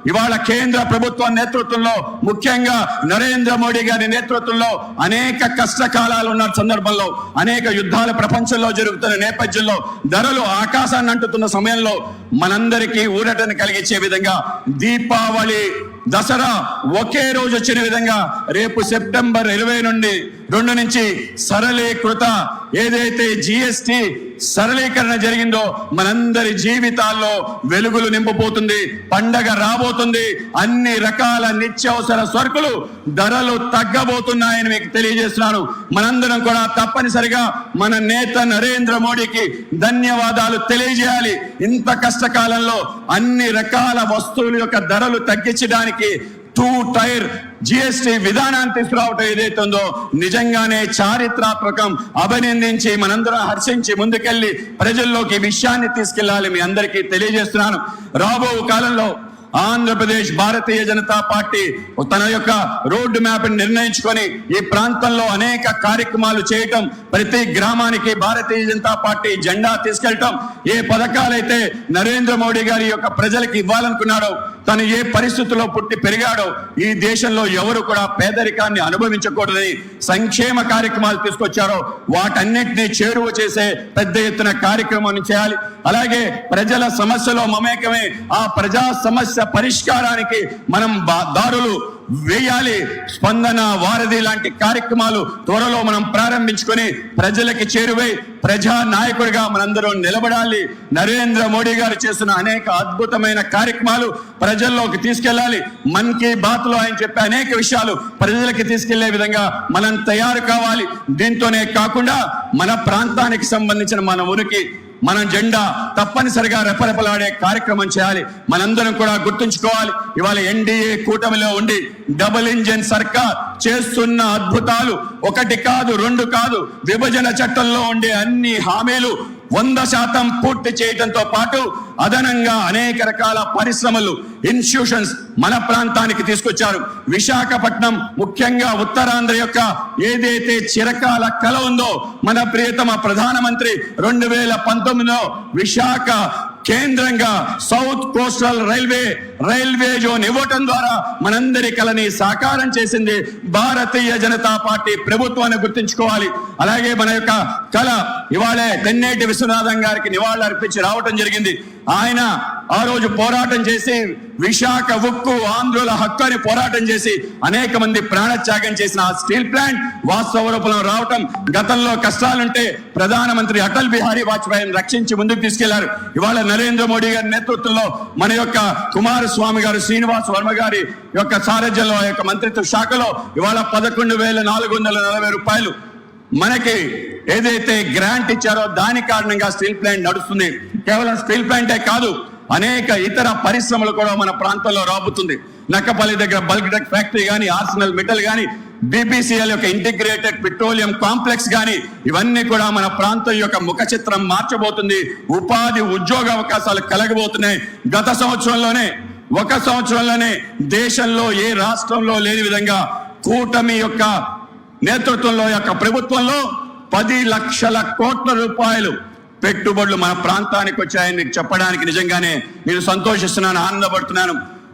ఇవాళ కేంద్ర ప్రభుత్వం నేతృత్వంలో, ముఖ్యంగా నరేంద్ర మోడీ గారి నేతృత్వంలో అనేక కష్టకాలాలు ఉన్న సందర్భంలో, అనేక యుద్ధాలు ప్రపంచంలో జరుగుతున్న నేపథ్యంలో, ధరలు ఆకాశాన్ని అంటుతున్న సమయంలో మనందరికీ ఊరటను కలిగించే విధంగా దీపావళి, దసరా ఒకే రోజు వచ్చిన విధంగా రేపు సెప్టెంబర్ 22 నుంచి సరళీకృత ఏదైతే జిఎస్టి సరళీకరణ జరిగిందో మనందరి జీవితాల్లో వెలుగులు నింపబోతుంది. పండగ రాబోతుంది. అన్ని రకాల నిత్యావసర సరుకులు ధరలు తగ్గబోతున్నాయని మీకు తెలియజేస్తున్నాను. మనందరం కూడా తప్పనిసరిగా మన నేత నరేంద్ర మోడీకి ధన్యవాదాలు తెలియజేయాలి. ఇంత కష్టకాలంలో అన్ని రకాల వస్తువుల యొక్క ధరలు తగ్గించడానికి 2 టైర్ జిఎస్టి విధానాన్ని తీసుకురావటం ఏదైతే ఉందో నిజంగానే చారిత్రాత్మకం. అభినందించి మనందరం హర్షించి ముందుకెళ్లి ప్రజల్లోకి విషయాన్ని తీసుకెళ్లాలి. మీ అందరికీ తెలియజేస్తున్నాను. రాబో కాలంలో ఆంధ్రప్రదేశ్ భారతీయ జనతా పార్టీ తన యొక్క రోడ్డు మ్యాప్ నిర్ణయించుకొని ఈ ప్రాంతంలో అనేక కార్యక్రమాలు చేయటం, ప్రతి గ్రామానికి భారతీయ జనతా పార్టీ జెండా తీసుకెళ్లటం, ఏ పథకాలైతే నరేంద్ర మోడీ గారి యొక్క ప్రజలకు ఇవ్వాలనుకున్నాడో, తను ఏ పరిస్థితుల్లో పుట్టి పెరిగాడో, ఈ దేశంలో ఎవరు కూడా పేదరికాన్ని అనుభవించకూడదని సంక్షేమ కార్యక్రమాలు తీసుకొచ్చారో వాటన్నిటినీ చేరువ చేసే పెద్ద ఎత్తున కార్యక్రమాన్ని చేయాలి. అలాగే ప్రజల సమస్యలో మమేకమే ఆ ప్రజా సమస్య పరిష్కారానికి మనం దారులు వేయాలి. స్పందన, వారధి లాంటి కార్యక్రమాలు త్వరలో మనం ప్రారంభించుకొని ప్రజలకి చేరువై ప్రజా నాయకుడిగా మనందరం నిలబడాలి. నరేంద్ర మోడీ గారు చేస్తున్న అనేక అద్భుతమైన కార్యక్రమాలు ప్రజల్లోకి తీసుకెళ్లాలి. మన్ కీ బాత్ లో ఆయన చెప్పే అనేక విషయాలు ప్రజలకి తీసుకెళ్లే విధంగా మనం తయారు కావాలి. దీంతోనే కాకుండా మన ప్రాంతానికి సంబంధించిన మన ఉనికి, మన జెండా తప్పనిసరిగా రెపరెపలాడే కార్యక్రమం చేయాలి. మనందరం కూడా గుర్తుంచుకోవాలి. ఇవాళ ఎన్డీఏ కూటమిలో ఉండి డబుల్ ఇంజిన్ సర్కార్ చేస్తున్న అద్భుతాలు 1 కాదు 2 కాదు, విభజన చట్టంలో ఉండే అన్ని హామీలు 100% పూర్తి చేయడంతో పాటు అదనంగా అనేక రకాల పరిశ్రమలు, ఇన్స్టిట్యూషన్స్ మన ప్రాంతానికి తీసుకొచ్చారు. విశాఖపట్నం ముఖ్యంగా ఉత్తరాంధ్ర యొక్క ఏదైతే చిరకాల కల ఉందో, మన ప్రియతమ ప్రధానమంత్రి 2019లో విశాఖ కేంద్రంగా సౌత్ కోస్టల్ రైల్వే జోన్ ఇవ్వటం ద్వారా మనందరి కలని సాకారం చేసింది భారతీయ జనతా పార్టీ ప్రభుత్వాన్ని గుర్తుంచుకోవాలి. అలాగే మన యొక్క కళ ఇవాళే తెన్నేటి విశ్వనాథం గారికి నివాళులు అర్పించి రావటం జరిగింది. ఆయన ఆ రోజు పోరాటం చేసి విశాఖ ఉక్కు ఆంధ్రుల హక్కు అని పోరాటం చేసి అనేక మంది ప్రాణత్యాగం చేసిన ఆ స్టీల్ ప్లాంట్ వాస్తవ రూపంలో రావటం, గతంలో కష్టాలుంటే ప్రధానమంత్రి అటల్ బిహారీ వాజ్పేయిని రక్షించి ముందుకు తీసుకెళ్లారు. ఇవాళ నరేంద్ర మోడీ గారి నేతృత్వంలో మన యొక్క కుమారస్వామి గారు, శ్రీనివాస్ వర్మ గారి యొక్క సారథ్యంలో ఆ యొక్క మంత్రిత్వ శాఖలో ఇవాళ 11,440 రూపాయలు మనకి ఏదైతే గ్రాంట్ ఇచ్చారో దాని కారణంగా స్టీల్ ప్లాంట్ నడుస్తుంది. కేవలం స్టీల్ ప్లాంటే కాదు, అనేక ఇతర పరిశ్రమలు కూడా మన ప్రాంతంలో రాబోతుంది. నక్కపల్లి దగ్గర బల్క్ డ్రగ్ ఫ్యాక్టరీ కానీ, ఆర్సెనల్ మెటల్ కానీ, బీపీసీఎల్ యొక్క ఇంటిగ్రేటెడ్ పెట్రోలియం కాంప్లెక్స్ కానీ, ఇవన్నీ కూడా మన ప్రాంతం యొక్క ముఖ చిత్రం మార్చబోతుంది. ఉపాధి, ఉద్యోగ అవకాశాలు కలగబోతున్నాయి. గత సంవత్సరంలోనే 1 సంవత్సరంలోనే దేశంలో ఏ రాష్ట్రంలో లేని విధంగా కూటమి యొక్క నేతృత్వంలో యొక్క ప్రభుత్వంలో 10 లక్షల కోట్ల రూపాయలు పెట్టుబడులు మన ప్రాంతానికి వచ్చాయని చెప్పడానికి నిజంగానే నేను సంతోషిస్తున్నాను, ఆనందపడుతున్నాను.